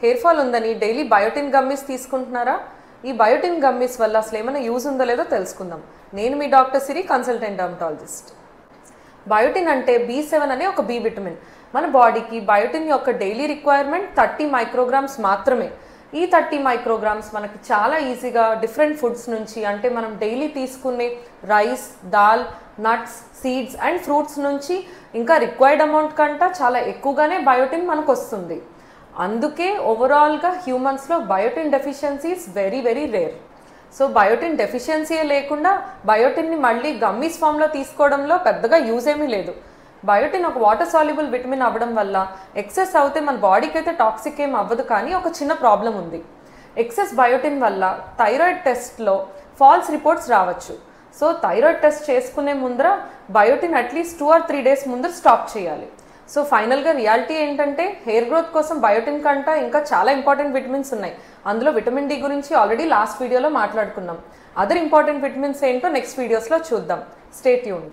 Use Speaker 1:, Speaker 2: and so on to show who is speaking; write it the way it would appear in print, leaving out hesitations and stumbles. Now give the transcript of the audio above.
Speaker 1: Hair fall ఉందని daily biotin gummies తీసుకుంటున్నారా? ఈ బయోటిన్ గమ్మీస్ వల్ల అసలు ఏమైనా యూజ్ ఉందో లేదో తెలుసుకుందాం. నేను మీ డాక్టర్ సిరి, కన్సల్టెంట్ డర్మటాలజిస్ట్. బయోటిన్ అంటే B7 అనే ఒక బి విటమిన్. మన బాడీకి బయోటిన్ యొక్క డైలీ రిక్వైర్మెంట్ 30 మైక్రోగ్రామ్స్ మాత్రమే. ఈ 30 మైక్రోగ్రామ్స్ మనకి చాలా ఈజీగా డిఫరెంట్ ఫుడ్స్ నుంచి, అంటే మనం డైలీ తీసుకునే rice, dal, nuts, seeds and fruits నుంచి ఇంకా రిక్వైర్డ్ అమౌంట్ కంటే చాలా ఎక్కువగానే బయోటిన్ మనకు వస్తుంది. అందుకే ఓవరాల్గా హ్యూమన్స్లో biotin deficiency is very very rare. So biotin డెఫిషియన్సీయే లేకుండా బయోటిన్ని మళ్ళీ గమ్మీస్ ఫామ్లో తీసుకోవడంలో పెద్దగా యూజ్ ఏమీ లేదు. బయోటిన్ ఒక వాటర్ సాల్యుబుల్ విటమిన్ అవ్వడం వల్ల ఎక్సెస్ అవుతే మన బాడీకి అయితే టాక్సిక్ ఏం అవ్వదు, కానీ ఒక చిన్న ప్రాబ్లం ఉంది. ఎక్సెస్ బయోటిన్ వల్ల థైరాయిడ్ టెస్ట్లో ఫాల్స్ రిపోర్ట్స్ రావచ్చు. సో థైరాయిడ్ టెస్ట్ చేసుకునే ముందర బయోటిన్ అట్లీస్ట్ 2 or 3 days ముందర స్టాప్ చేయాలి. సో ఫైనల్గా రియాలిటీ ఏంటంటే హెయిర్ గ్రోత్ కోసం బయోటిన్ కంటే ఇంకా చాలా ఇంపార్టెంట్ విటమిన్స్ ఉన్నాయి. అందులో విటమిన్ డి గురించి ఆల్రెడీ లాస్ట్ వీడియోలో మాట్లాడుకున్నాం. అదర్ ఇంపార్టెంట్ విటమిన్స్ ఏంటో నెక్స్ట్ వీడియోస్లో చూద్దాం. Stay tuned.